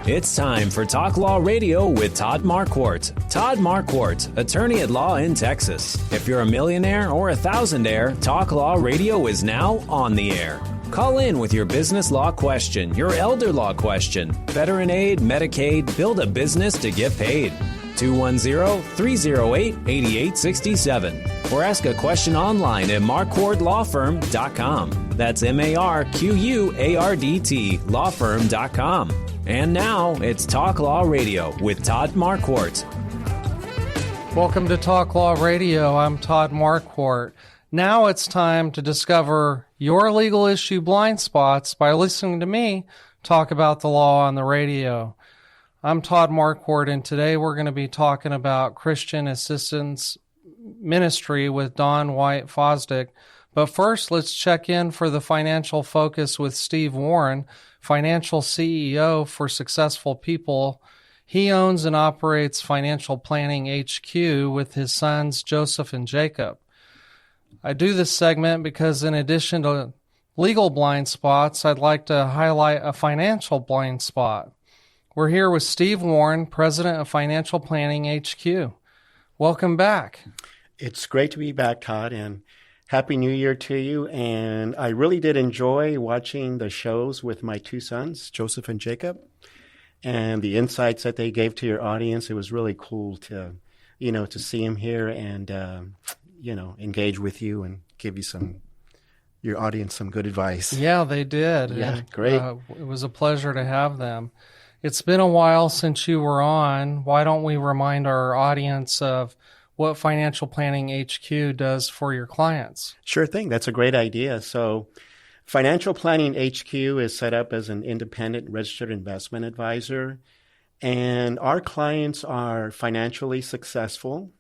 It's time for Talk Law Radio with Todd Marquardt. Todd Marquardt, attorney at law in Texas. If you're a millionaire or a thousandaire, Talk Law Radio is now on the air. Call in with your business law question, your elder law question, veteran aid, Medicaid, build a business to get paid. 210-308-8867. Or ask a question online at marquardtlawfirm.com. That's MARQUARDT lawfirm.com. And now it's Talk Law Radio with Todd Marquardt. Welcome to Talk Law Radio. I'm Todd Marquardt. Now it's time to discover your legal issue blind spots by listening to me talk about the law on the radio. I'm Todd Marquardt, and today we're going to be talking about Christian Assistance Ministry with Dawn White-Fosdick. But first, let's check in for the financial focus with Steve Warren, financial CEO for Successful People. He owns and operates Financial Planning HQ with his sons, Joseph and Jacob. I do this segment because in addition to legal blind spots, I'd like to highlight a financial blind spot. We're here with Steve Warren, president of Financial Planning HQ. Welcome back. It's great to be back, Todd, and Happy New Year to you. And I really did enjoy watching the shows with my two sons, Joseph and Jacob, and the insights that they gave to your audience. It was really cool to see them here and, engage with you and give you your audience some good advice. Yeah, they did. Yeah, and, great. It was a pleasure to have them. It's been a while since you were on. Why don't we remind our audience of what Financial Planning HQ does for your clients? Sure thing. That's a great idea. So Financial Planning HQ is set up as an independent registered investment advisor, and our clients are financially successful,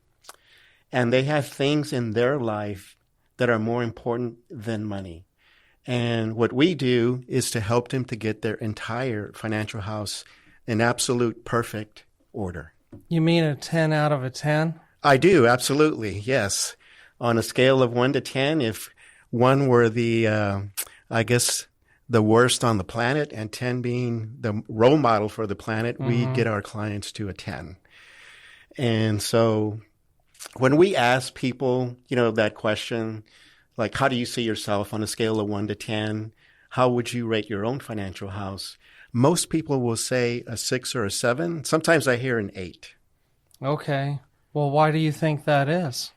and they have things in their life that are more important than money. And what we do is to help them to get their entire financial house in absolute perfect order. You mean a 10 out of a 10? I do, absolutely, yes. On a scale of 1 to 10, if 1 were the worst on the planet and 10 being the role model for the planet, we get our clients to a 10. And so when we ask people, that question, like, how do you see yourself on a scale of 1 to 10? How would you rate your own financial house? Most people will say a 6 or a 7. Sometimes I hear an 8. Okay. Well, why do you think that is?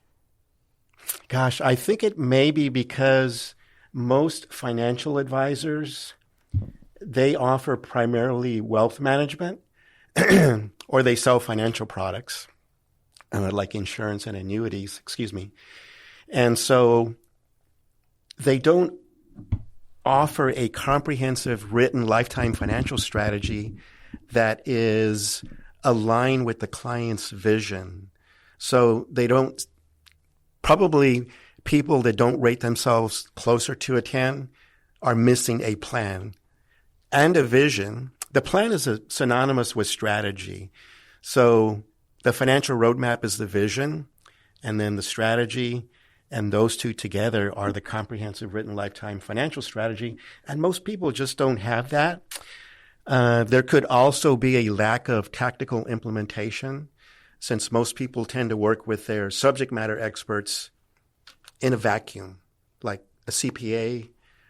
Gosh, I think it may be because most financial advisors, they offer primarily wealth management or they sell financial products like insurance and annuities, And so they don't offer a comprehensive written lifetime financial strategy that is aligned with the client's vision. So they don't, probably people that don't rate themselves closer to a 10 are missing a plan and a vision. The plan is synonymous with strategy. So the financial roadmap is the vision, and then the strategy, and those two together are the comprehensive written lifetime financial strategy. And most people just don't have that. There could also be a lack of tactical implementation, since most people tend to work with their subject matter experts in a vacuum, like a CPA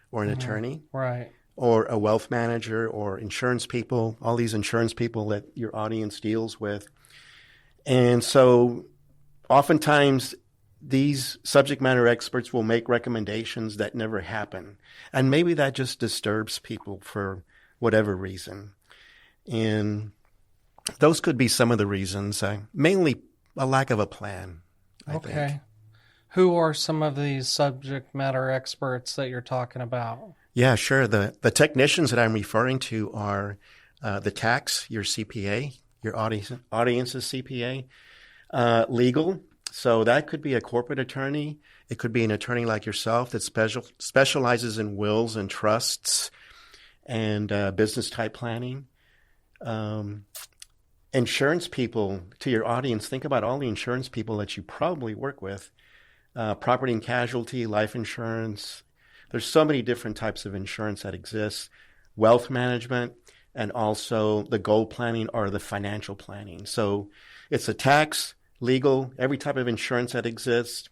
or an attorney, right, or a wealth manager or insurance people, all these insurance people that your audience deals with. And so oftentimes these subject matter experts will make recommendations that never happen. And maybe that just disturbs people for whatever reason. And those could be some of the reasons, mainly a lack of a plan, I think. Who are some of these subject matter experts that you're talking about? Yeah, sure. The technicians that I'm referring to are the tax, your CPA, your audience's CPA, legal. So that could be a corporate attorney. It could be an attorney like yourself that specializes in wills and trusts and business type planning. Insurance people, to your audience, think about all the insurance people that you probably work with. Property and casualty, life insurance. There's so many different types of insurance that exist. Wealth management. and also the goal planning or the financial planning. So it's a tax, legal, every type of insurance that exists,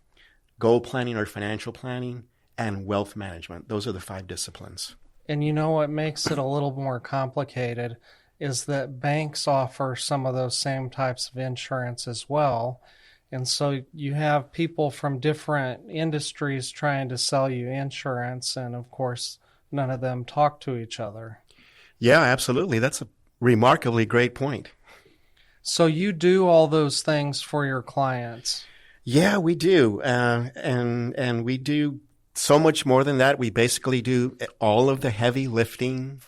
goal planning or financial planning, and wealth management. Those are the 5 disciplines. And you know what makes it a little more complicated is that banks offer some of those same types of insurance as well. And so you have people from different industries trying to sell you insurance, and of course, none of them talk to each other. Yeah, absolutely. That's a remarkably great point. So you do all those things for your clients? Yeah, we do. And we do so much more than that. We basically do all of the heavy lifting.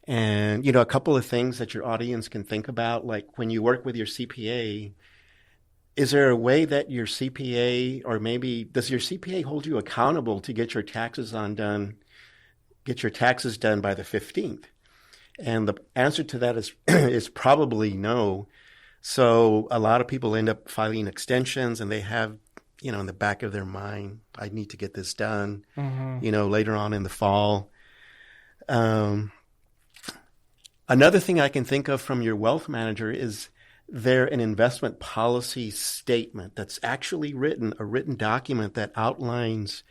And, a couple of things that your audience can think about, like when you work with your CPA, is there a way that your CPA, or maybe does your CPA hold you accountable to get your taxes done by the 15th? And the answer to that is probably no. So a lot of people end up filing extensions, and they have, in the back of their mind, I need to get this done, later on in the fall. Another thing I can think of from your wealth manager is there an investment policy statement that's actually a written document that outlines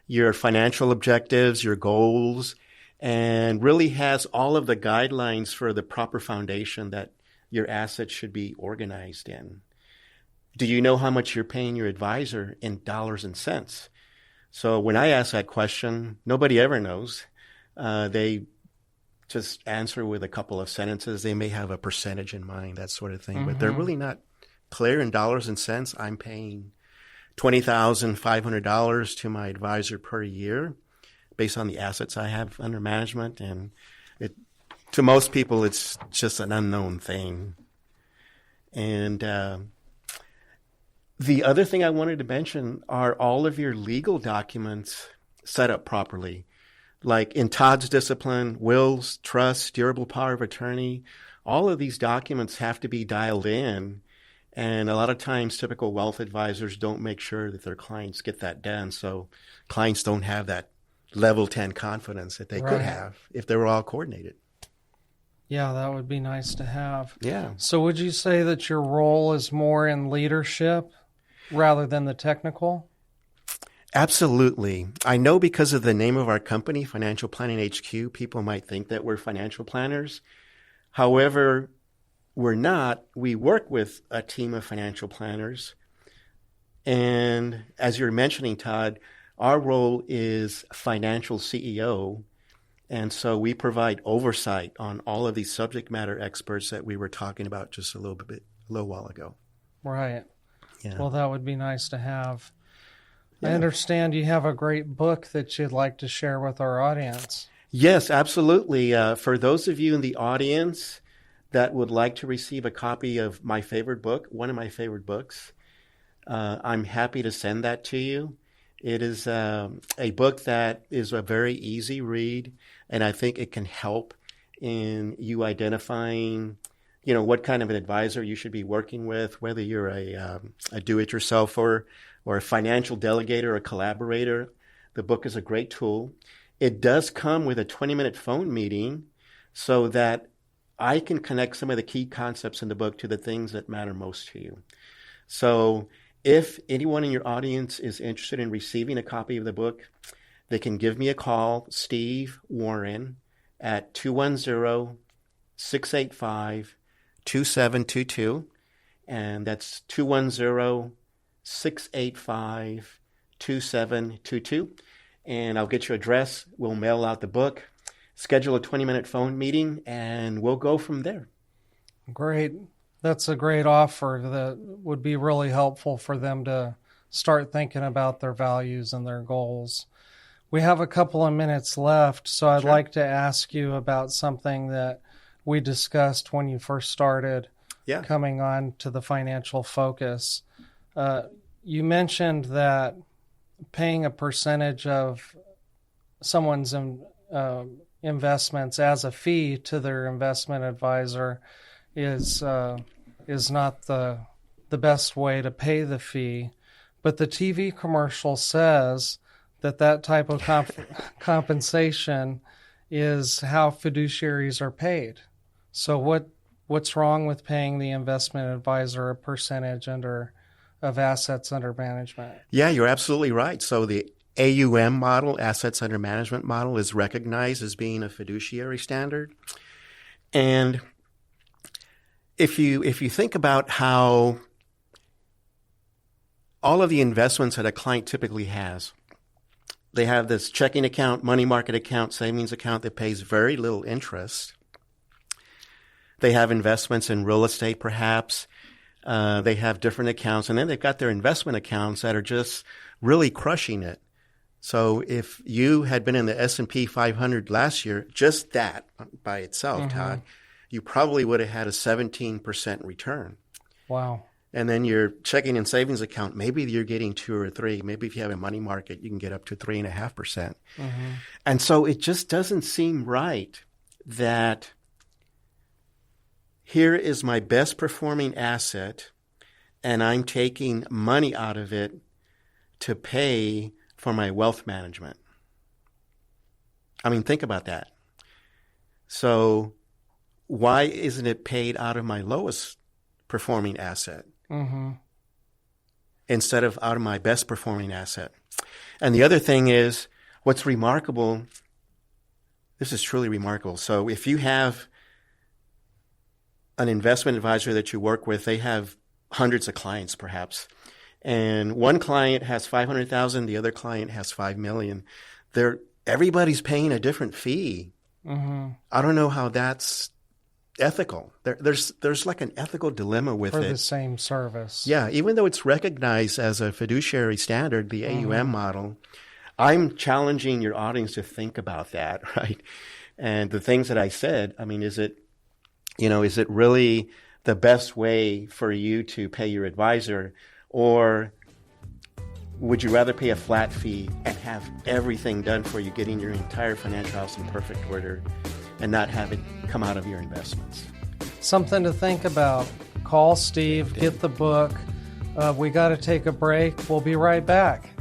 your financial objectives, your goals, and really has all of the guidelines for the proper foundation that your assets should be organized in. Do you know how much you're paying your advisor in dollars and cents? So when I ask that question, nobody ever knows. They just answer with a couple of sentences. They may have a percentage in mind, that sort of thing, but they're really not clear in dollars and cents. I'm paying $20,500 to my advisor per year based on the assets I have under management. And to most people, it's just an unknown thing. And the other thing I wanted to mention are all of your legal documents set up properly. Like in Todd's discipline, wills, trusts, durable power of attorney, all of these documents have to be dialed in. And a lot of times, typical wealth advisors don't make sure that their clients get that done. So clients don't have that level 10 confidence that they could have if they were all coordinated. Yeah, that would be nice to have. Yeah. So would you say that your role is more in leadership rather than the technical? Absolutely. I know because of the name of our company, Financial Planning HQ, people might think that we're financial planners. However, we're not. We work with a team of financial planners. And as you're mentioning, Todd, our role is financial CEO. And so we provide oversight on all of these subject matter experts that we were talking about just a little while ago. Right. Yeah. Well, that would be nice to have. Yeah. I understand you have a great book that you'd like to share with our audience. Yes, absolutely. For those of you in the audience that would like to receive a copy of my favorite book, one of my favorite books, I'm happy to send that to you. It is a book that is a very easy read, and I think it can help in you identifying, what kind of an advisor you should be working with, whether you're a do-it-yourselfer or a financial delegator or a collaborator. The book is a great tool. It does come with a 20-minute phone meeting so that I can connect some of the key concepts in the book to the things that matter most to you. So if anyone in your audience is interested in receiving a copy of the book, they can give me a call, Steve Warren, at 210-685-2722. And that's 210-685-2722. And I'll get your address. We'll mail out the book, schedule a 20-minute phone meeting, and we'll go from there. Great. That's a great offer that would be really helpful for them to start thinking about their values and their goals. We have a couple of minutes left, so I'd like to ask you about something that we discussed when you first started coming on to the Financial Focus. You mentioned that paying a percentage of someone's investments as a fee to their investment advisor is not the best way to pay the fee, but the TV commercial says that type of compensation is how fiduciaries are paid. So what's wrong with paying the investment advisor a percentage of assets under management? Yeah, you're absolutely right. So the AUM model, assets under management model, is recognized as being a fiduciary standard. And if you think about how all of the investments that a client typically has, they have this checking account, money market account, savings account that pays very little interest. They have investments in real estate, perhaps. They have different accounts, and then they've got their investment accounts that are just really crushing it. So if you had been in the S&P 500 last year, just that by itself, Todd, you probably would have had a 17% return. Wow. And then your checking and savings account, maybe you're getting 2 or 3. Maybe if you have a money market, you can get up to 3.5%. And so it just doesn't seem right that here is my best performing asset, and I'm taking money out of it to pay for my wealth management. I mean, think about that. So why isn't it paid out of my lowest performing asset instead of out of my best performing asset? And the other thing is, what's remarkable, this is truly remarkable. So if you have an investment advisor that you work with, they have hundreds of clients perhaps. And one client has $500,000, the other client has $5 million. Everybody's paying a different fee. I don't know how that's ethical. There's like an ethical dilemma with it. For the same service. Yeah, even though it's recognized as a fiduciary standard, the AUM model, I'm challenging your audience to think about that, right? And the things that I said, I mean, is it really the best way for you to pay your advisor? Or would you rather pay a flat fee and have everything done for you, getting your entire financial house in perfect order, and not have it come out of your investments? Something to think about. Call Steve, get the book. We got to take a break. We'll be right back.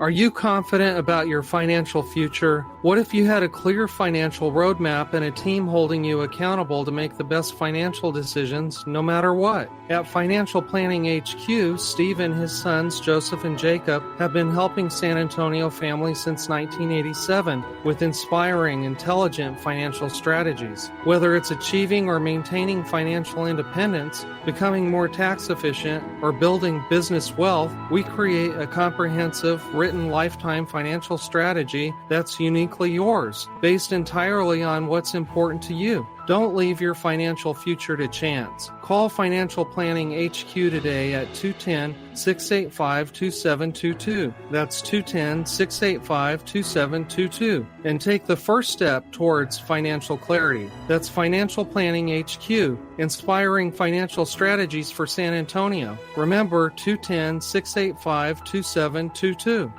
Are you confident about your financial future? What if you had a clear financial roadmap and a team holding you accountable to make the best financial decisions no matter what? At Financial Planning HQ, Steve and his sons, Joseph and Jacob, have been helping San Antonio families since 1987 with inspiring, intelligent financial strategies. Whether it's achieving or maintaining financial independence, becoming more tax efficient, or building business wealth, we create a comprehensive, written lifetime financial strategy that's uniquely yours, based entirely on what's important to you. Don't leave your financial future to chance. Call Financial Planning HQ today at 210-685-2722. That's 210-685-2722. And take the first step towards financial clarity. That's Financial Planning HQ, inspiring financial strategies for San Antonio. Remember, 210-685-2722.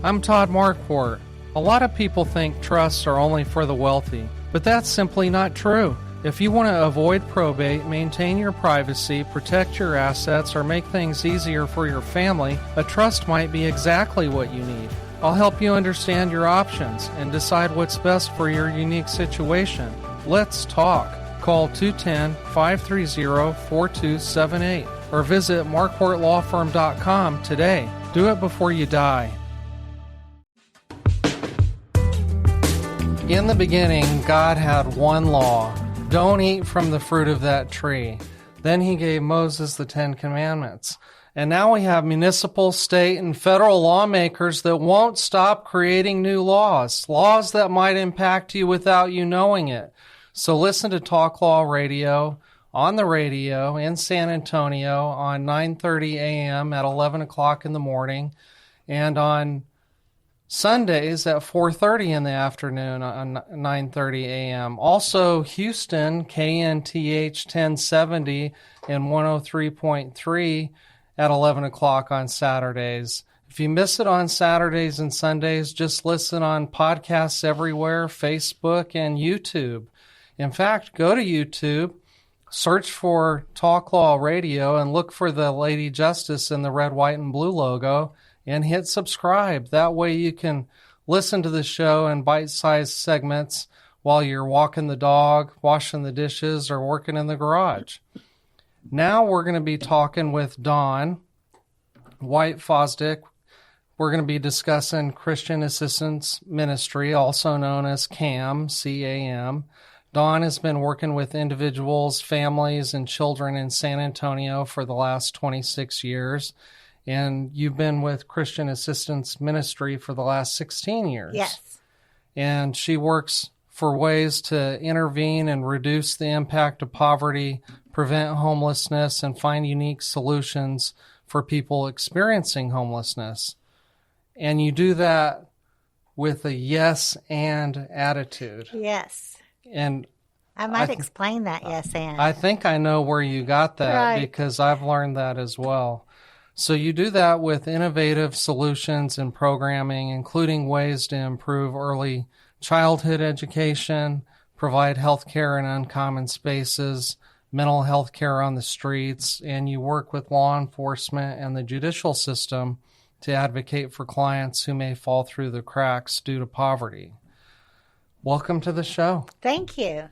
I'm Todd Marquardt. A lot of people think trusts are only for the wealthy, but that's simply not true. If you want to avoid probate, maintain your privacy, protect your assets, or make things easier for your family, a trust might be exactly what you need. I'll help you understand your options and decide what's best for your unique situation. Let's talk. Call 210-530-4278 or visit marquardtlawfirm.com today. Do it before you die. In the beginning, God had one law. Don't eat from the fruit of that tree. Then he gave Moses the 10 Commandments. And now we have municipal, state, and federal lawmakers that won't stop creating new laws that might impact you without you knowing it. So listen to Talk Law Radio on the radio in San Antonio on 9:30 a.m. at 11 o'clock in the morning, and on Sundays at 4:30 in the afternoon on 9:30 a.m. Also, Houston, KNTH 1070 and 103.3 at 11 o'clock on Saturdays. If you miss it on Saturdays and Sundays, just listen on podcasts everywhere, Facebook and YouTube. In fact, go to YouTube, search for Talk Law Radio and look for the Lady Justice in the red, white, and blue logo and hit subscribe. That way you can listen to the show in bite-sized segments while you're walking the dog, washing the dishes, or working in the garage. Now we're going to be talking with Dawn White-Fosdick. We're going to be discussing Christian Assistance Ministry, also known as CAM, C-A-M. Dawn has been working with individuals, families, and children in San Antonio for the last 26 years. And you've been with Christian Assistance Ministry for the last 16 years. Yes. And she works for ways to intervene and reduce the impact of poverty, prevent homelessness, and find unique solutions for people experiencing homelessness. And you do that with a yes and attitude. Yes. And I might explain that yes and. I think I know where you got that Right. because I've learned that as well. So you do that with innovative solutions and programming, including ways to improve early childhood education, provide health care in uncommon spaces, mental health care on the streets, and you work with law enforcement and the judicial system to advocate for clients who may fall through the cracks due to poverty. Welcome to the show. Thank you.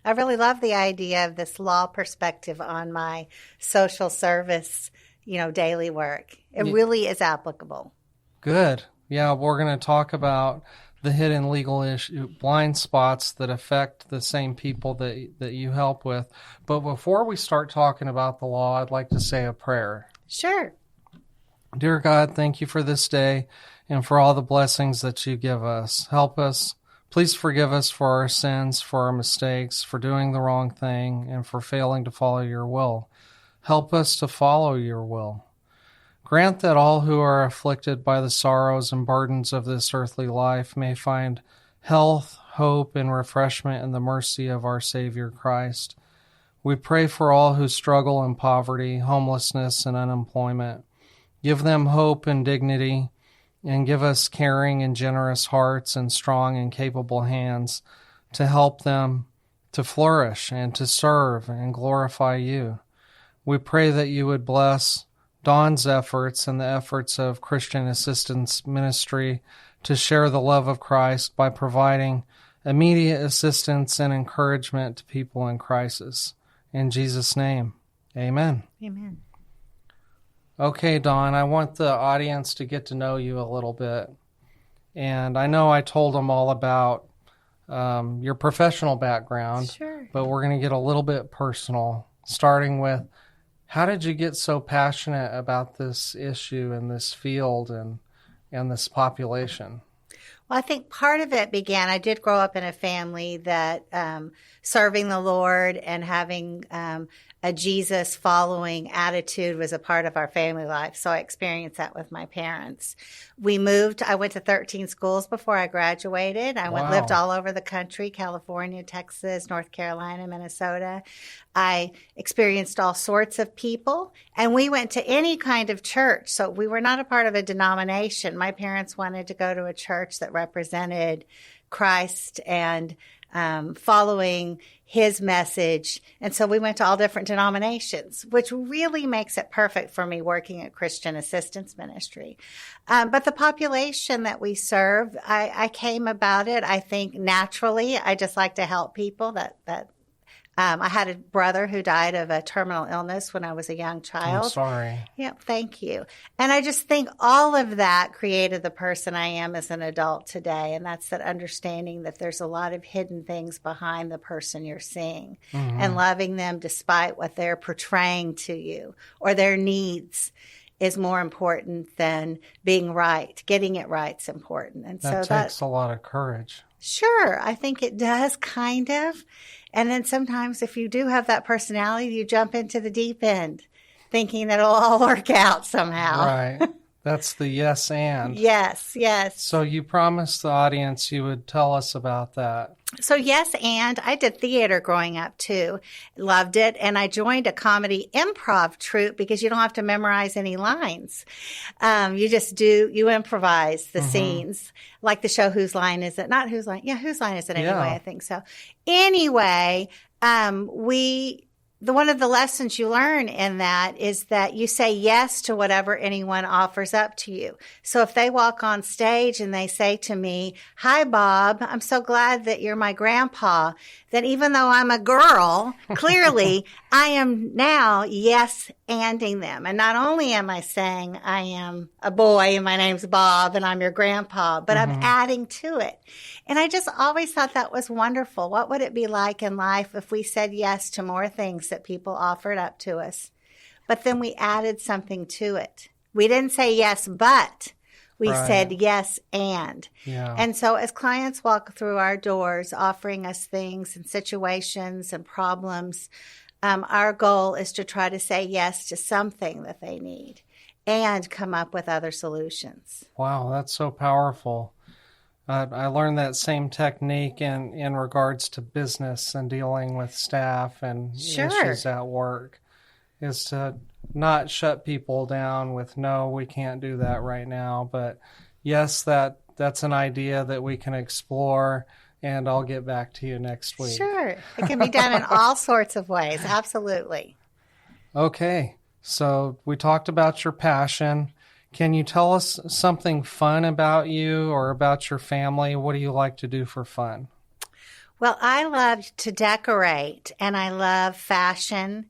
I really love the idea of this law perspective on my social service, daily work. It really is applicable. Good. Yeah, we're going to talk about the hidden legal issue, blind spots that affect the same people that you help with. But before we start talking about the law, I'd like to say a prayer. Sure. Dear God, thank you for this day and for all the blessings that you give us. Help us. Please forgive us for our sins, for our mistakes, for doing the wrong thing, and for failing to follow your will. Help us to follow your will. Grant that all who are afflicted by the sorrows and burdens of this earthly life may find health, hope, and refreshment in the mercy of our Savior Christ. We pray for all who struggle in poverty, homelessness, and unemployment. Give them hope and dignity, and give us caring and generous hearts and strong and capable hands to help them to flourish and to serve and glorify you. We pray that you would bless Dawn's efforts and the efforts of Christian Assistance Ministry to share the love of Christ by providing immediate assistance and encouragement to people in crisis. In Jesus' name, amen. Amen. Okay, Dawn, I want the audience to get to know you a little bit. And I know I told them all about your professional background, Sure. but we're going to get a little bit personal, starting with how did you get so passionate about this issue and this field and this population? Well, I think part of it began, I did grow up in a family that serving the Lord and having a Jesus following attitude was a part of our family life. So I experienced that with my parents. I went to 13 schools before I graduated. I lived all over the country, California, Texas, North Carolina, Minnesota. I experienced all sorts of people, and we went to any kind of church. So we were not a part of a denomination. My parents wanted to go to a church that represented Christ and following his message. And so we went to all different denominations, which really makes it perfect for me working at Christian Assistance Ministry. But the population that we serve, I came about it, I think, naturally. I just like to help people I had a brother who died of a terminal illness when I was a young child. I'm sorry. Yeah, thank you. And I just think all of that created the person I am as an adult today. And that's that understanding that there's a lot of hidden things behind the person you're seeing and loving them despite what they're portraying to you or their needs is more important than being right. Getting it right's important. And that takes a lot of courage. Sure, I think it does, kind of. And then sometimes if you do have that personality, you jump into the deep end thinking that it'll all work out somehow. Right. That's the yes and. Yes, yes. So you promised the audience you would tell us about that. So yes, and I did theater growing up too. Loved it. And I joined a comedy improv troupe because you don't have to memorize any lines. You improvise the scenes. Like the show Whose Line Is It? Not Whose Line. Yeah, Whose Line Is It anyway? Yeah. I think so. Anyway, one of the lessons you learn in that is that you say yes to whatever anyone offers up to you. So if they walk on stage and they say to me, "Hi, Bob, I'm so glad that you're my grandpa," then even though I'm a girl, clearly I am now yes-anding them. And not only am I saying I am a boy and my name's Bob and I'm your grandpa, but I'm adding to it. And I just always thought that was wonderful. What would it be like in life if we said yes to more things that people offered up to us, but then we added something to it? We didn't say yes, but we said yes, and. Yeah. And so as clients walk through our doors offering us things and situations and problems, our goal is to try to say yes to something that they need and come up with other solutions. Wow, that's so powerful. I learned that same technique in regards to business and dealing with staff and issues at work, is to not shut people down with, "No, we can't do that right now," but yes, that's an idea that we can explore, and I'll get back to you next week. Sure. It can be done in all sorts of ways. Absolutely. Okay, so we talked about your passion. Can you tell us something fun about you or about your family? What do you like to do for fun? Well, I love to decorate and I love fashion.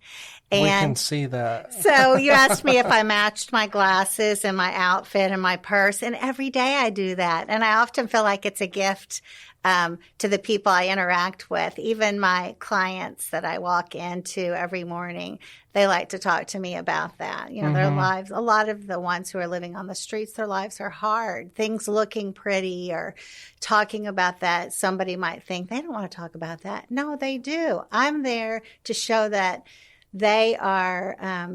And we can see that. So you asked me if I matched my glasses and my outfit and my purse, and every day I do that. And I often feel like it's a gift to the people I interact with. Even my clients that I walk into every morning, they like to talk to me about that. You know, their lives, a lot of the ones who are living on the streets, their lives are hard. Things looking pretty or talking about that, somebody might think they don't want to talk about that. No, they do. I'm there to show that they are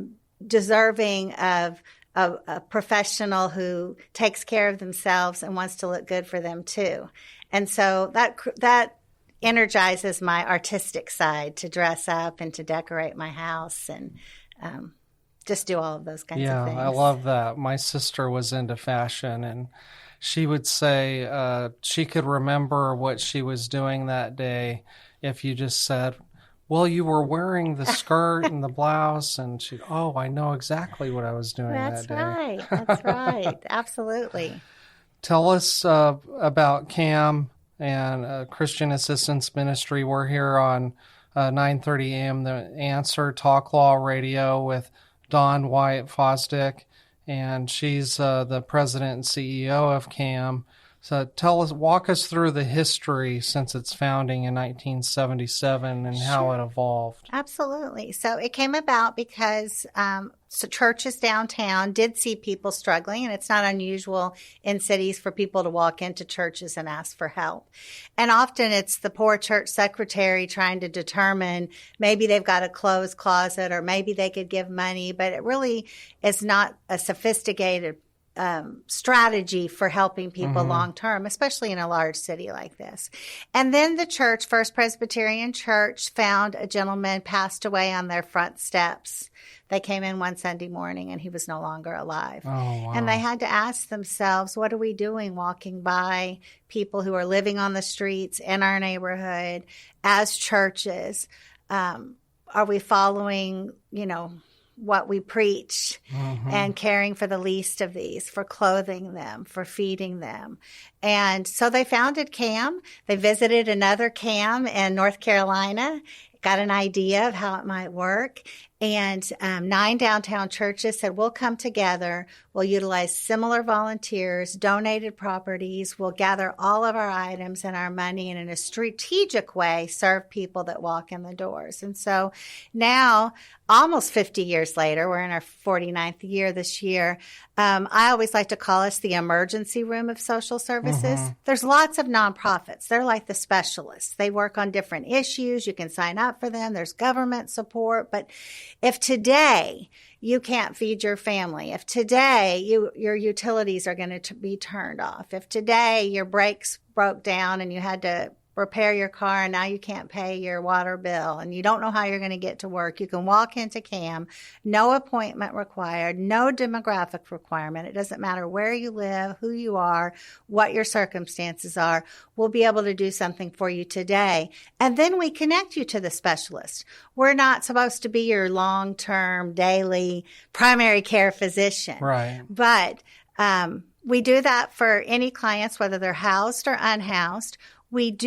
deserving of a professional who takes care of themselves and wants to look good for them too. And so that energizes my artistic side to dress up and to decorate my house and just do all of those kinds of things. Yeah, I love that. My sister was into fashion, and she would say she could remember what she was doing that day if you just said, "Well, you were wearing the skirt and the blouse," and she, "Oh, I know exactly what I was doing that day." Right. That's right. Absolutely. Tell us about CAM and Christian Assistance Ministry. We're here on 9:30 a.m. The Answer Talk Law Radio with Dawn White-Fosdick, and she's the president and CEO of CAM. So walk us through the history since its founding in 1977 and how it evolved. Absolutely. So it came about because churches downtown did see people struggling, and it's not unusual in cities for people to walk into churches and ask for help. And often it's the poor church secretary trying to determine maybe they've got a closed closet or maybe they could give money, but it really is not a sophisticated strategy for helping people long term, especially in a large city like this. And then the church, First Presbyterian Church, found a gentleman passed away on their front steps. They came in one Sunday morning and he was no longer alive. Oh, wow. And they had to ask themselves, what are we doing walking by people who are living on the streets in our neighborhood as churches? Are we following, what we preach and caring for the least of these, for clothing them, for feeding them? And so they founded CAM. They visited another CAM in North Carolina, got an idea of how it might work. And 9 downtown churches said, we'll come together. We'll utilize similar volunteers, donated properties. We'll gather all of our items and our money and in a strategic way serve people that walk in the doors. And so now, almost 50 years later, we're in our 49th year this year. I always like to call us the emergency room of social services. There's lots of nonprofits. They're like the specialists. They work on different issues. You can sign up for them. There's government support. But if today you can't feed your family, if today your utilities are going to be turned off, if today your brakes broke down and you had to repair your car and now you can't pay your water bill and you don't know how you're going to get to work, you can walk into CAM, no appointment required, no demographic requirement. It doesn't matter where you live, who you are, what your circumstances are. We'll be able to do something for you today. And then we connect you to the specialist. We're not supposed to be your long-term, daily primary care physician. Right. But we do that for any clients, whether they're housed or unhoused. We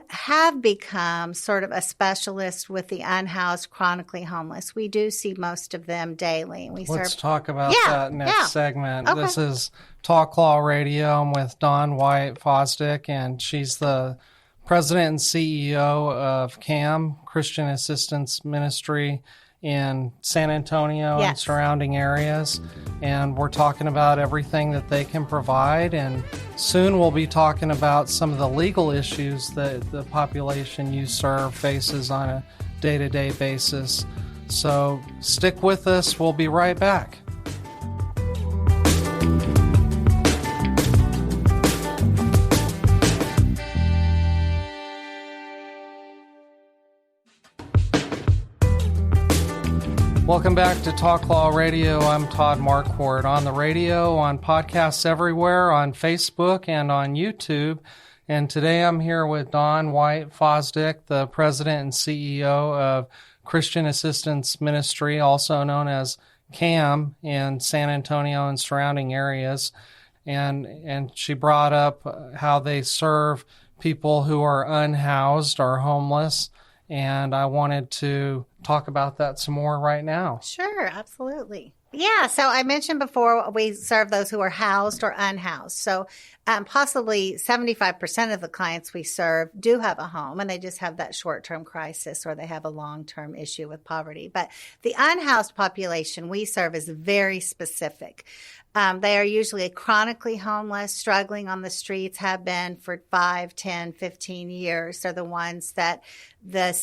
have become sort of a specialist with the unhoused, chronically homeless. We do see most of them daily. Let's talk about that next segment. Okay. This is Talk Law Radio. I'm with Dawn White-Fosdick, and she's the president and CEO of CAM, Christian Assistance Ministry, in San Antonio and surrounding areas. And we're talking about everything that they can provide. And soon we'll be talking about some of the legal issues that the population you serve faces on a day-to-day basis. So stick with us. We'll be right back. Welcome back to Talk Law Radio. I'm Todd Marquardt. On the radio, on podcasts everywhere, on Facebook, and on YouTube. And today I'm here with Dawn White-Fosdick, the president and CEO of Christian Assistance Ministry, also known as CAM, in San Antonio and surrounding areas. And she brought up how they serve people who are unhoused or homeless. And I wanted to talk about that some more right now. Sure, absolutely. Yeah, so I mentioned before we serve those who are housed or unhoused. So possibly 75% of the clients we serve do have a home, and they just have that short-term crisis or they have a long-term issue with poverty. But the unhoused population we serve is very specific. They are usually chronically homeless, struggling on the streets, have been for 5, 10, 15 years. They're the ones that the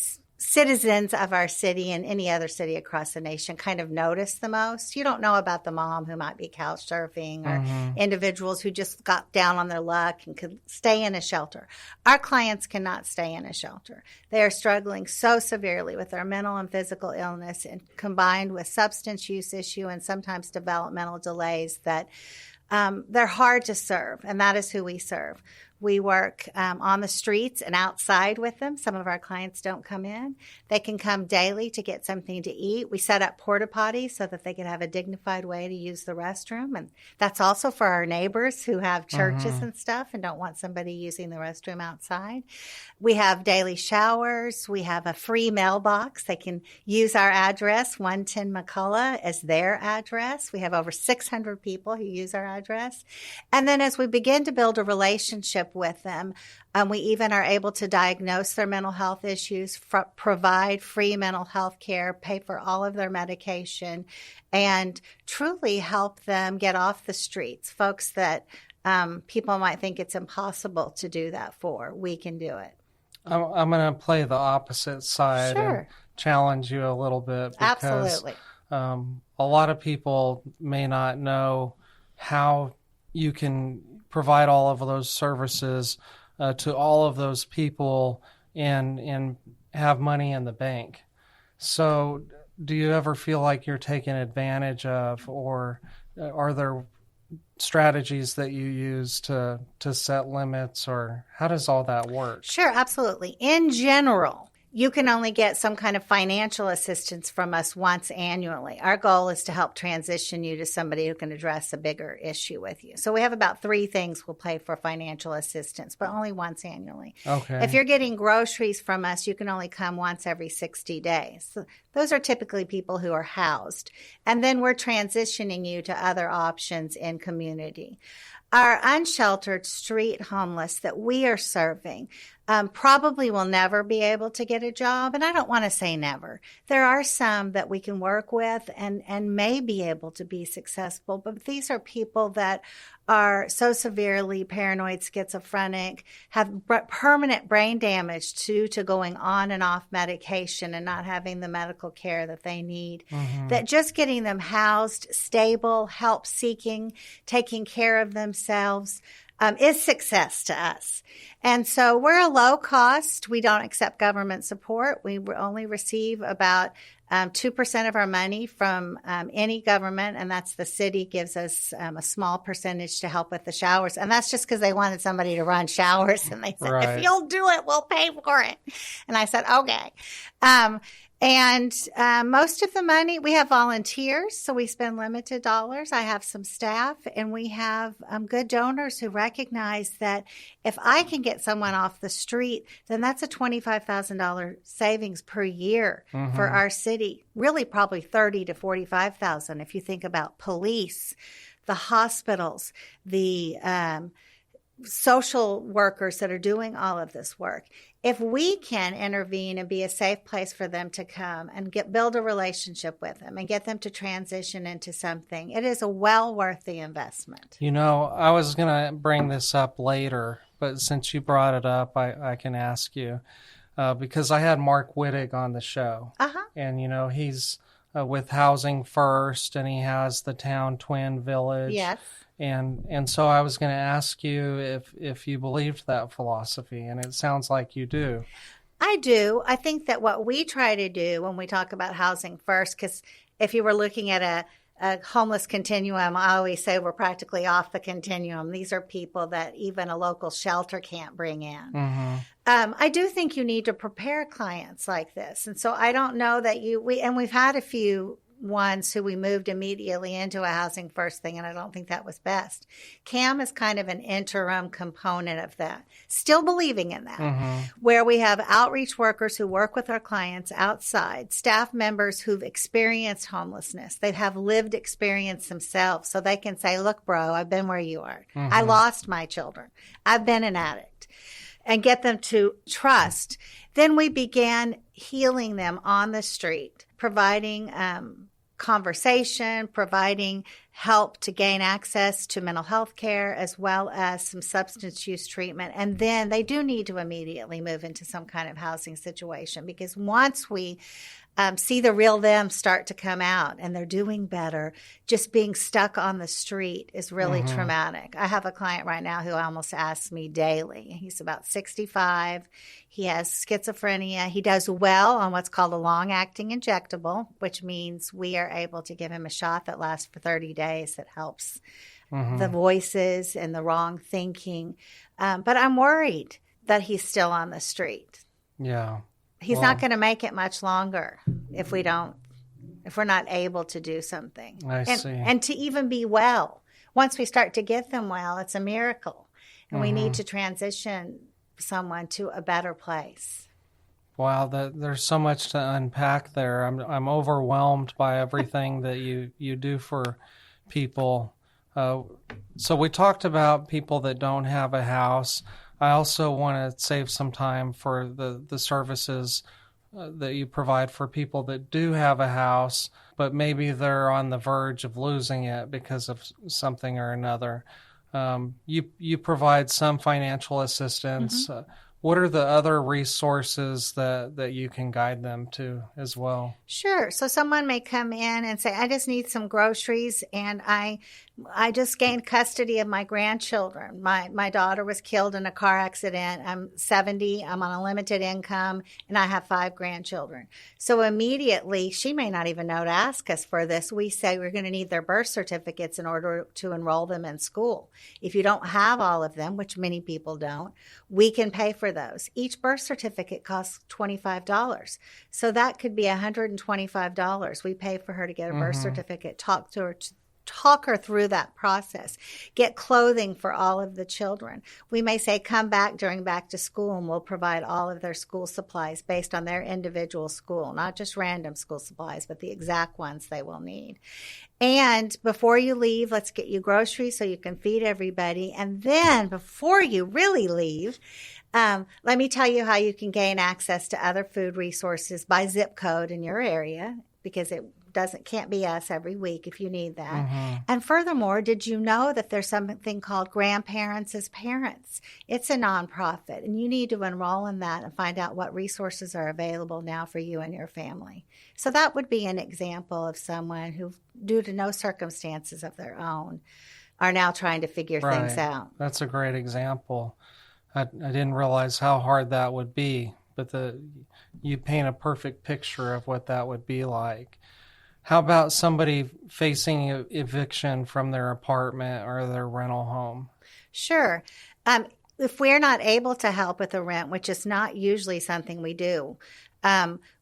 citizens of our city and any other city across the nation kind of notice the most. You don't know about the mom who might be couch surfing or individuals who just got down on their luck and could stay in a shelter. Our clients cannot stay in a shelter. They are struggling so severely with their mental and physical illness, and combined with substance use issue and sometimes developmental delays, that they're hard to serve, and that is who we serve. We work on the streets and outside with them. Some of our clients don't come in. They can come daily to get something to eat. We set up porta potties so that they can have a dignified way to use the restroom. And that's also for our neighbors who have churches and stuff and don't want somebody using the restroom outside. We have daily showers. We have a free mailbox. They can use our address, 110 McCullough, as their address. We have over 600 people who use our address. And then as we begin to build a relationship with them, we even are able to diagnose their mental health issues, provide free mental health care, pay for all of their medication, and truly help them get off the streets. Folks that people might think it's impossible to do that for, we can do it. I'm going to play the opposite side and challenge you a little bit. Because, absolutely. A lot of people may not know how you can provide all of those services to all of those people and have money in the bank. So do you ever feel like you're taken advantage of, or are there strategies that you use to set limits, or how does all that work? Sure, absolutely. In general, you can only get some kind of financial assistance from us once annually. Our goal is to help transition you to somebody who can address a bigger issue with you. So we have about 3 things we'll pay for financial assistance, but only once annually. Okay. If you're getting groceries from us, you can only come once every 60 days. So those are typically people who are housed. And then we're transitioning you to other options in community. Our unsheltered street homeless that we are serving probably will never be able to get a job. And I don't want to say never. There are some that we can work with and may be able to be successful. But these are people that are so severely paranoid, schizophrenic, have permanent brain damage due to going on and off medication and not having the medical care that they need, that just getting them housed, stable, help seeking, taking care of themselves, is success to us. And so we're a low cost. We don't accept government support. We only receive about 2% of our money from any government, and that's the city gives us a small percentage to help with the showers. And that's just because they wanted somebody to run showers, and they said, Right. if you'll do it, we'll pay for it. And I said, okay. And most of the money, we have volunteers, so we spend limited dollars. I have some staff, and we have good donors who recognize that if I can get someone off the street, then that's a $25,000 savings per year for our city. Really, probably $30,000 to $45,000 if you think about police, the hospitals, the social workers that are doing all of this work. If we can intervene and be a safe place for them to come and build a relationship with them and get them to transition into something, it is a well worth the investment. You know, I was going to bring this up later, but since you brought it up, I can ask you because I had Mark Wittig on the show. And, you know, he's with Housing First, and he has the Town Twin Village. Yes. And so I was going to ask you if you believed that philosophy, and it sounds like you do. I do. I think that what we try to do when we talk about Housing First, because if you were looking at a homeless continuum, I always say we're practically off the continuum. These are people that even a local shelter can't bring in. I do think you need to prepare clients like this. And so I don't know that we've had a few ones who we moved immediately into a Housing First thing, and I don't think that was best. CAM is kind of an interim component of that, still believing in that, where we have outreach workers who work with our clients outside, staff members who've experienced homelessness. They have lived experience themselves, so they can say, look, bro, I've been where you are. I lost my children. I've been an addict. And get them to trust. Then we began healing them on the street, providing conversation, providing help to gain access to mental health care, as well as some substance use treatment. And then they do need to immediately move into some kind of housing situation, because once we see the real them start to come out and they're doing better, just being stuck on the street is really traumatic. I have a client right now who almost asks me daily. He's about 65. He has schizophrenia. He does well on what's called a long-acting injectable, which means we are able to give him a shot that lasts for 30 days that helps the voices and the wrong thinking. But I'm worried that he's still on the street. Yeah. He's not going to make it much longer if we're not able to do something. I see. And to even be well. Once we start to get them well, it's a miracle. And we need to transition someone to a better place. Wow, there's so much to unpack there. I'm overwhelmed by everything that you do for people. So we talked about people that don't have a house. I also want to save some time for the services that you provide for people that do have a house, but maybe they're on the verge of losing it because of something or another. You provide some financial assistance. What are the other resources that you can guide them to as well? Sure. So someone may come in and say, I just need some groceries, and I just gained custody of my grandchildren. My daughter was killed in a car accident. I'm 70. I'm on a limited income, and I have 5 grandchildren. So immediately, she may not even know to ask us for this. We say we're going to need their birth certificates in order to enroll them in school. If you don't have all of them, which many people don't, we can pay for those. Each birth certificate costs $25. So that could be $125. We pay for her to get a birth certificate, talk her through that process, get clothing for all of the children. We may say, come back during back to school, and we'll provide all of their school supplies based on their individual school, not just random school supplies, but the exact ones they will need. And before you leave, let's get you groceries so you can feed everybody. And then before you really leave, let me tell you how you can gain access to other food resources by zip code in your area, because it can't be us every week if you need that. And furthermore, did you know that there's something called Grandparents as Parents? It's a nonprofit, and you need to enroll in that and find out what resources are available now for you and your family. So that would be an example of someone who, due to no circumstances of their own, are now trying to figure things out. That's a great example. I didn't realize how hard that would be, but you paint a perfect picture of what that would be like. How about somebody facing eviction from their apartment or their rental home? Sure. If we're not able to help with the rent, which is not usually something we do,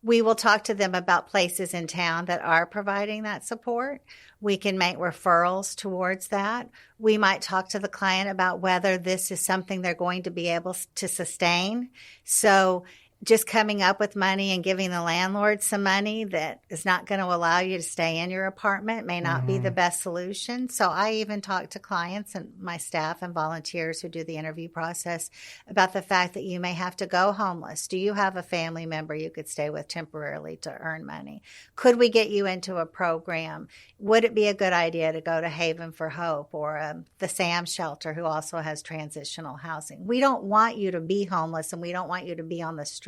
we will talk to them about places in town that are providing that support. We can make referrals towards that. We might talk to the client about whether this is something they're going to be able to sustain. So just coming up with money and giving the landlord some money that is not going to allow you to stay in your apartment may not be the best solution. So I even talk to clients and my staff and volunteers who do the interview process about the fact that you may have to go homeless. Do you have a family member you could stay with temporarily to earn money? Could we get you into a program? Would it be a good idea to go to Haven for Hope or the SAM shelter, who also has transitional housing? We don't want you to be homeless and we don't want you to be on the street.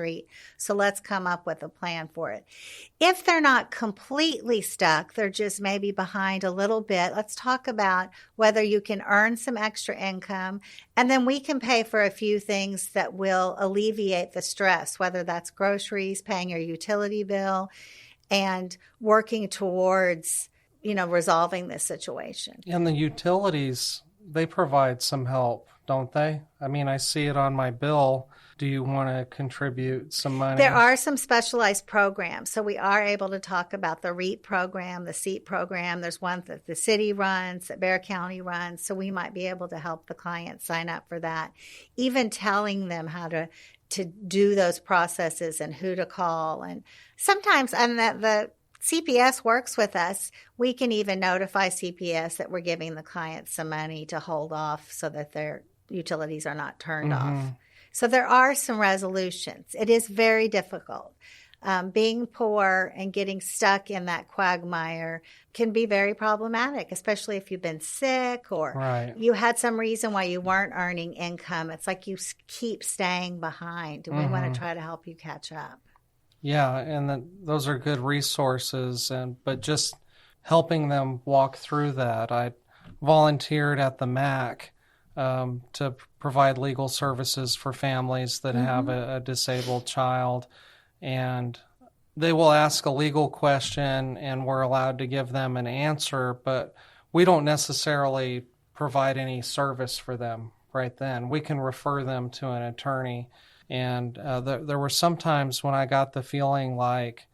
So let's come up with a plan for it. If they're not completely stuck, they're just maybe behind a little bit, let's talk about whether you can earn some extra income, and then we can pay for a few things that will alleviate the stress, whether that's groceries, paying your utility bill, and working towards, resolving this situation. And the utilities, they provide some help, don't they? I mean, I see it on my bill. Do you want to contribute some money? There are some specialized programs. So we are able to talk about the REAP program, the SEAT program. There's one that the city runs, that Bexar County runs. So we might be able to help the client sign up for that. Even telling them how to do those processes and who to call. And sometimes, and that the CPS works with us, we can even notify CPS that we're giving the client some money to hold off so that their utilities are not turned off. So there are some resolutions. It is very difficult. Being poor and getting stuck in that quagmire can be very problematic, especially if you've been sick or you had some reason why you weren't earning income. It's like you keep staying behind, and we want to try to help you catch up. Yeah, and those are good resources, but just helping them walk through that. I volunteered at the MAC to provide legal services for families that have a disabled child. And they will ask a legal question, and we're allowed to give them an answer, but we don't necessarily provide any service for them right then. We can refer them to an attorney. And there were some times when I got the feeling like,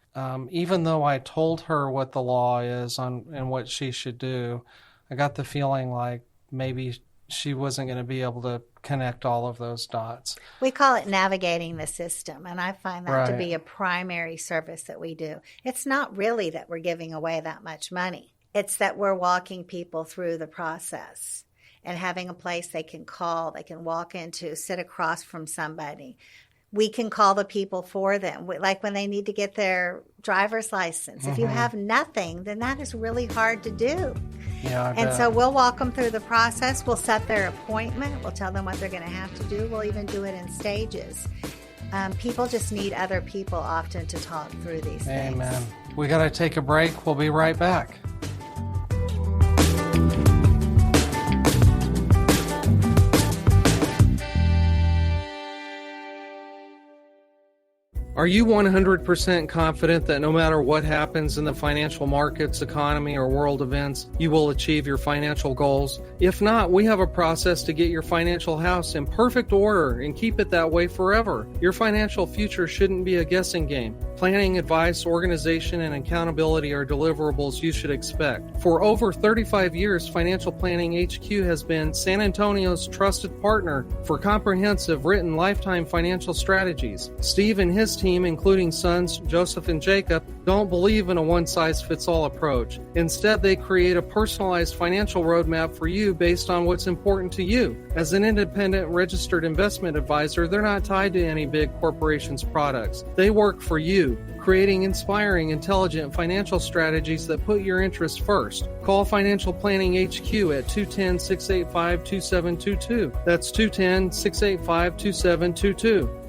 even though I told her what the law is and what she should do, I got the feeling like maybe she wasn't going to be able to connect all of those dots. We call it navigating the system, and I find that to be a primary service that we do. It's not really that we're giving away that much money. It's that we're walking people through the process and having a place they can call, they can walk into, sit across from somebody. We can call the people for them, like when they need to get their driver's license. If you have nothing, then that is really hard to do. Yeah, so we'll walk them through the process. We'll set their appointment. We'll tell them what they're going to have to do. We'll even do it in stages. People just need other people often to talk through these things. Amen. We got to take a break. We'll be right back. Are you 100% confident that no matter what happens in the financial markets, economy, or world events, you will achieve your financial goals? If not, we have a process to get your financial house in perfect order and keep it that way forever. Your financial future shouldn't be a guessing game. Planning, advice, organization, and accountability are deliverables you should expect. For over 35 years, Financial Planning HQ has been San Antonio's trusted partner for comprehensive written lifetime financial strategies. Steve and his team, including sons Joseph and Jacob, don't believe in a one-size-fits-all approach. Instead, they create a personalized financial roadmap for you based on what's important to you. As an independent registered investment advisor, they're not tied to any big corporation's products. They work for you, creating inspiring, intelligent financial strategies that put your interests first. Call Financial Planning HQ at 210-685-2722. That's 210-685-2722.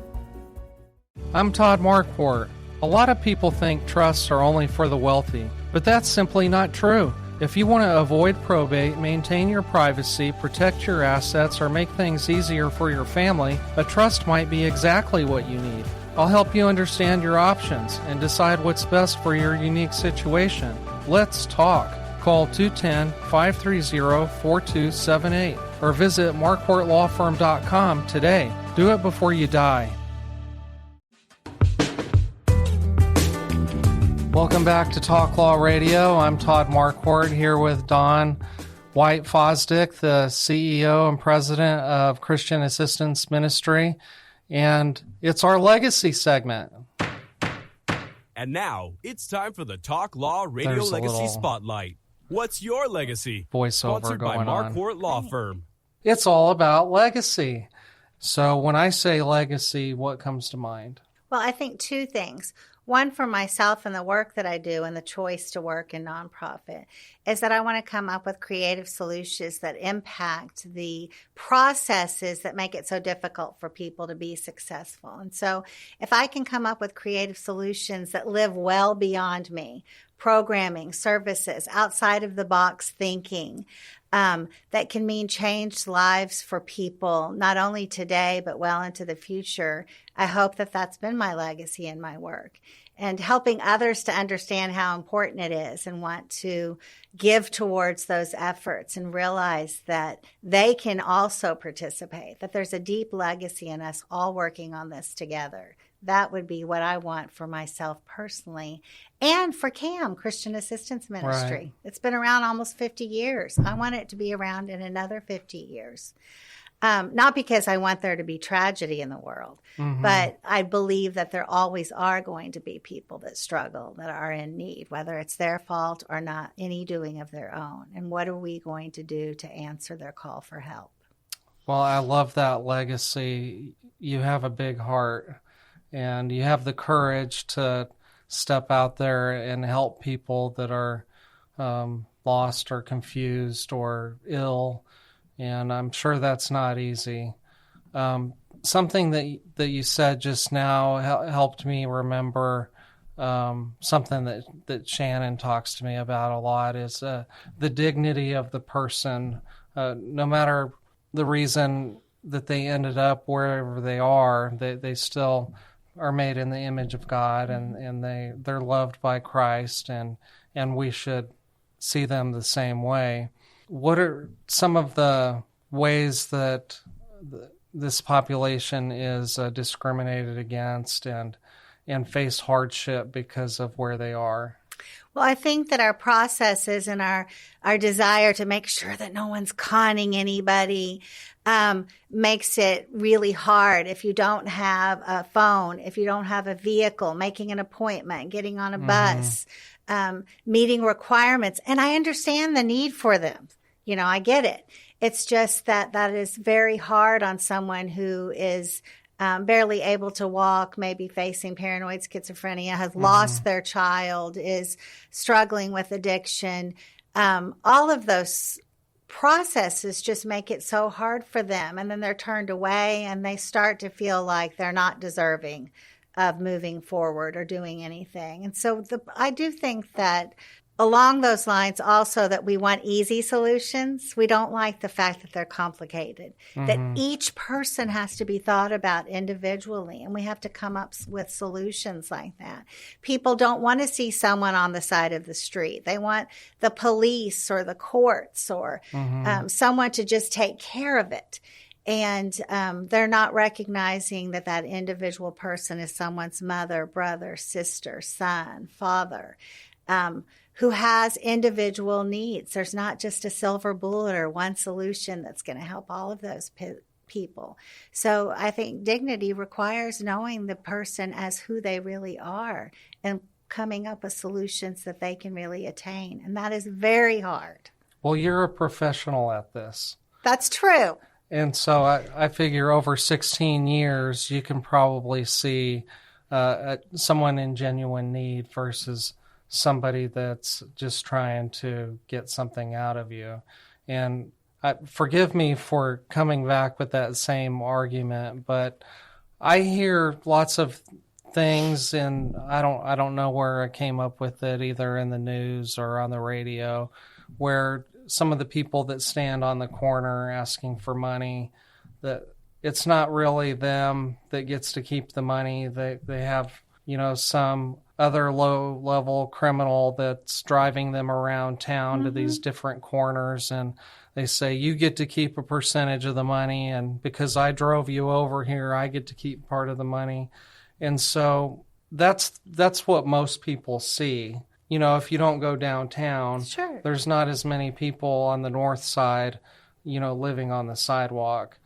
I'm Todd Marquardt. A lot of people think trusts are only for the wealthy, but that's simply not true. If you want to avoid probate, maintain your privacy, protect your assets, or make things easier for your family, a trust might be exactly what you need. I'll help you understand your options and decide what's best for your unique situation. Let's talk. Call 210-530-4278 or visit marquartlawfirm.com today. Do it before you die. Welcome back to Talk Law Radio. I'm Todd Marquardt here with Dawn White-Fosdick, the CEO and president of Christian Assistance Ministry, and it's our legacy segment. And now it's time for the Talk Law Radio There's Legacy Spotlight. What's your legacy? Voiceover Sponsored going by on. Marquardt Law Firm. It's all about legacy. So when I say legacy, what comes to mind? Well, I think two things. One, for myself and the work that I do and the choice to work in nonprofit, is that I want to come up with creative solutions that impact the processes that make it so difficult for people to be successful. And so if I can come up with creative solutions that live well beyond me, programming, services, outside of the box thinking, that can mean changed lives for people, not only today, but well into the future. I hope that that's been my legacy in my work, and helping others to understand how important it is and want to give towards those efforts and realize that they can also participate, that there's a deep legacy in us all working on this together. That would be what I want for myself personally, and for CAM, Christian Assistance Ministry. Right. It's been around almost 50 years. I want it to be around in another 50 years. Not because I want there to be tragedy in the world, but I believe that there always are going to be people that struggle, that are in need, whether it's their fault or not any doing of their own. And what are we going to do to answer their call for help? Well, I love that legacy. You have a big heart, and you have the courage to step out there and help people that are lost or confused or ill. And I'm sure that's not easy. Something that you said just now helped me remember something that Shannon talks to me about a lot is the dignity of the person. No matter the reason that they ended up wherever they are, they still are made in the image of God, and they're loved by Christ, and we should see them the same way. What are some of the ways that this population is discriminated against and face hardship because of where they are? Well, I think that our processes and our desire to make sure that no one's conning anybody makes it really hard. If you don't have a phone, if you don't have a vehicle, making an appointment, getting on a bus, meeting requirements. And I understand the need for them. I get it. It's just that is very hard on someone who is barely able to walk, maybe facing paranoid schizophrenia, has lost their child, is struggling with addiction. All of those processes just make it so hard for them. And then they're turned away and they start to feel like they're not deserving of moving forward or doing anything. And so I do think that along those lines also that we want easy solutions. We don't like the fact that they're complicated, that each person has to be thought about individually, and we have to come up with solutions like that. People don't want to see someone on the side of the street. They want the police or the courts or someone to just take care of it. And they're not recognizing that individual person is someone's mother, brother, sister, son, father, who has individual needs. There's not just a silver bullet or one solution that's going to help all of those people. So I think dignity requires knowing the person as who they really are and coming up with solutions that they can really attain. And that is very hard. Well, you're a professional at this. That's true. And so I figure over 16 years, you can probably see someone in genuine need versus somebody that's just trying to get something out of you. And forgive me for coming back with that same argument, but I hear lots of things, and I don't know where I came up with it, either in the news or on the radio, where some of the people that stand on the corner asking for money, that it's not really them that gets to keep the money. They have, some other low-level criminal that's driving them around town to these different corners, and they say, you get to keep a percentage of the money, and because I drove you over here, I get to keep part of the money. And so that's what most people see. If you don't go downtown, Sure. there's not as many people on the north side, living on the sidewalk.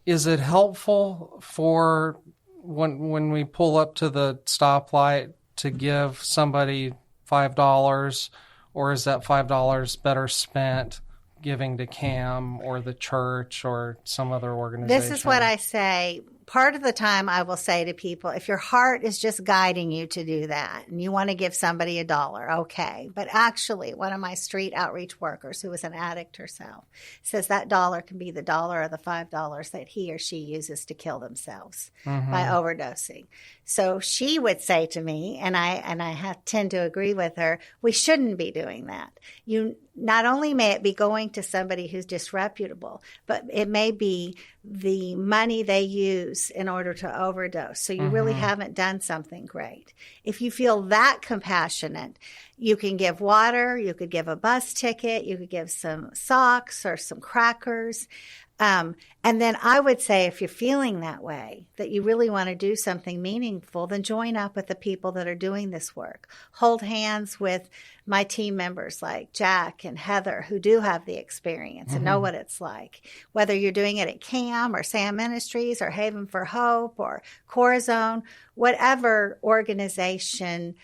Is it helpful for when we pull up to the stoplight to give somebody $5, or is that $5 better spent giving to CAM or the church or some other organization? This is what I say. Part of the time I will say to people, if your heart is just guiding you to do that and you want to give somebody $1, okay. But actually, one of my street outreach workers who was an addict herself says that dollar can be the $1 or the $5 that he or she uses to kill themselves by overdosing. So she would say to me, and I tend to agree with her, we shouldn't be doing that. Not only may it be going to somebody who's disreputable, but it may be the money they use in order to overdose. So you really haven't done something great. If you feel that compassionate, you can give water, you could give a bus ticket, you could give some socks or some crackers. And then I would say, if you're feeling that way, that you really want to do something meaningful, then join up with the people that are doing this work. Hold hands with my team members like Jack and Heather, who do have the experience and know what it's like. Whether you're doing it at CAM or SAM Ministries or Haven for Hope or Corazon, whatever organization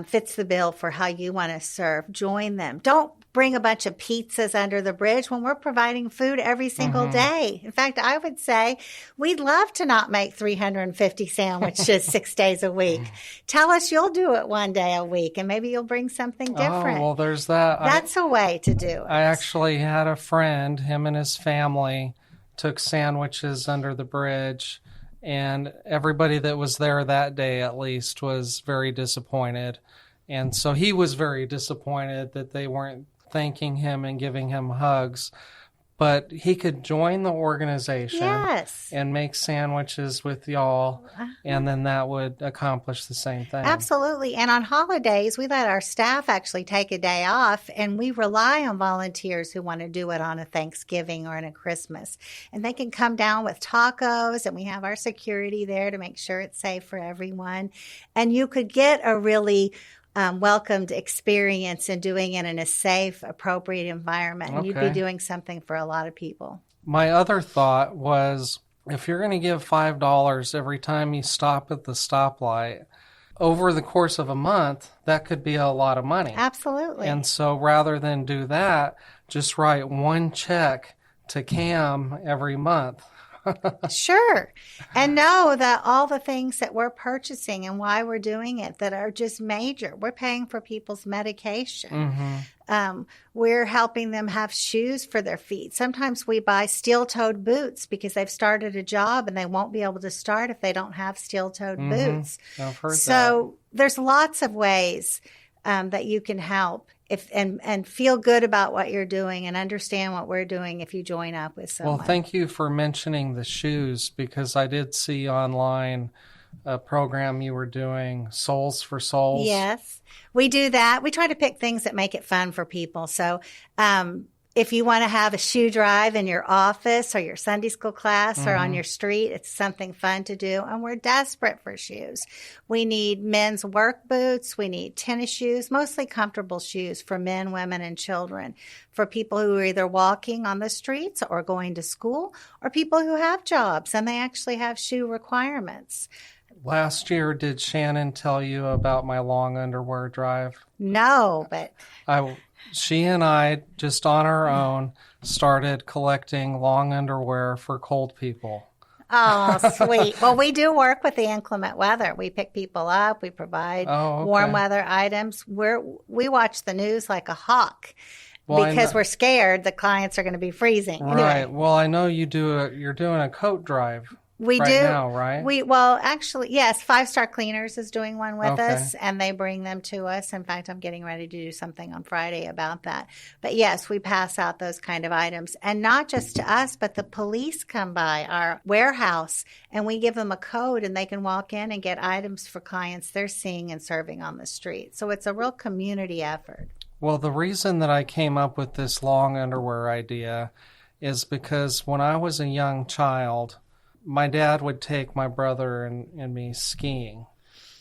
fits the bill for how you want to serve, join them. Don't bring a bunch of pizzas under the bridge when we're providing food every single day. In fact, I would say we'd love to not make 350 sandwiches 6 days a week. Tell us you'll do it one day a week, and maybe you'll bring something different. Oh, well, there's that. That's a way to do it. I actually had a friend, him and his family took sandwiches under the bridge, and everybody that was there that day, at least, was very disappointed. And so he was very disappointed that they weren't thanking him and giving him hugs. But he could join the organization and make sandwiches with y'all, and then that would accomplish the same thing. Absolutely. And on holidays, we let our staff actually take a day off, and we rely on volunteers who want to do it on a Thanksgiving or on a Christmas. And they can come down with tacos, and we have our security there to make sure it's safe for everyone. And you could get a really welcomed experience in doing it in a safe, appropriate environment. And you'd be doing something for a lot of people. My other thought was, if you're going to give $5 every time you stop at the stoplight, over the course of a month, that could be a lot of money. Absolutely. And so rather than do that, just write one check to CAM every month. Sure. And know that all the things that we're purchasing and why we're doing it that are just major. We're paying for people's medication. We're helping them have shoes for their feet. Sometimes we buy steel-toed boots because they've started a job and they won't be able to start if they don't have steel-toed boots. I've heard so there's lots of ways that you can help. And feel good about what you're doing and understand what we're doing if you join up with someone. Well, thank you for mentioning the shoes, because I did see online a program you were doing, Souls for Souls. Yes, we do that. We try to pick things that make it fun for people. So if you want to have a shoe drive in your office or your Sunday school class or on your street, it's something fun to do. And we're desperate for shoes. We need men's work boots. We need tennis shoes, mostly comfortable shoes for men, women, and children, for people who are either walking on the streets or going to school, or people who have jobs and they actually have shoe requirements. Last year, did Shannon tell you about my long underwear drive? No, but she and I, just on our own, started collecting long underwear for cold people. Oh, sweet. Well, we do work with the inclement weather. We pick people up. We provide warm weather items. We watch the news like a hawk because we're scared the clients are going to be freezing. Right. Anyway. Well, I know you're doing a coat drive. We right do now, right? Well, actually, yes. 5 Star Cleaners is doing one with Okay. us, and they bring them to us. In fact, I'm getting ready to do something on Friday about that. But yes, we pass out those kind of items, and not just to us, but the police come by our warehouse, and we give them a code, and they can walk in and get items for clients they're seeing and serving on the street. So it's a real community effort. Well, the reason that I came up with this long underwear idea is because when I was a young child, my dad would take my brother and me skiing,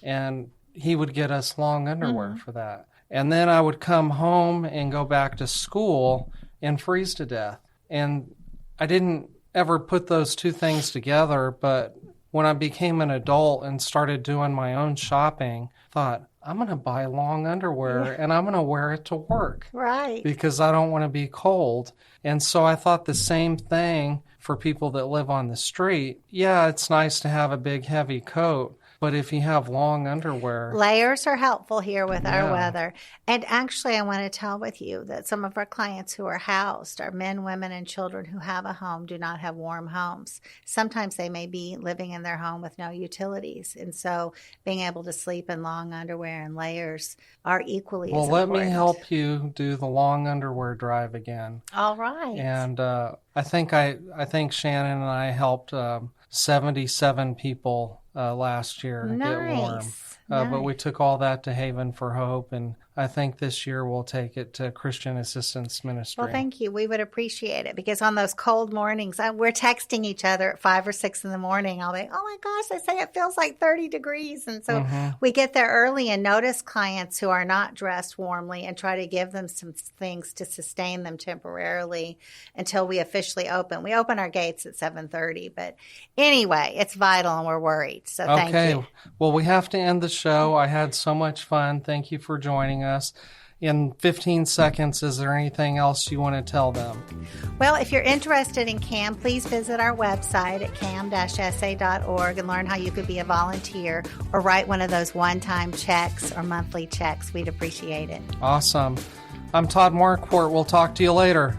and he would get us long underwear for that. And then I would come home and go back to school and freeze to death. And I didn't ever put those two things together, but when I became an adult and started doing my own shopping, thought, I'm going to buy long underwear and I'm going to wear it to work. Right. Because I don't want to be cold. And so I thought the same thing for people that live on the street. Yeah, it's nice to have a big, heavy coat, but if you have long underwear... Layers are helpful here with our weather. And actually, I want to tell with you that some of our clients who are housed are men, women, and children who have a home, do not have warm homes. Sometimes they may be living in their home with no utilities. And so being able to sleep in long underwear and layers are equally as important. Well, let me help you do the long underwear drive again. All right. And I think Shannon and I helped 77 people last year get warm. But we took all that to Haven for Hope, and I think this year we'll take it to Christian Assistance Ministry. Well, thank you. We would appreciate it, because on those cold mornings, we're texting each other at 5 or 6 in the morning. I'll be, oh my gosh, they say it feels like 30 degrees. And so we get there early and notice clients who are not dressed warmly and try to give them some things to sustain them temporarily until we officially open. We open our gates at 7:30, but anyway, it's vital and we're worried. So thank you. Okay. Well, we have to end the show. I had so much fun. Thank you for joining us. In 15 seconds, is there anything else you want to tell them? Well, if you're interested in CAM, please visit our website at cam-sa.org and learn how you could be a volunteer or write one of those one-time checks or monthly checks. We'd appreciate it. Awesome. I'm Todd Marquardt. We'll talk to you later.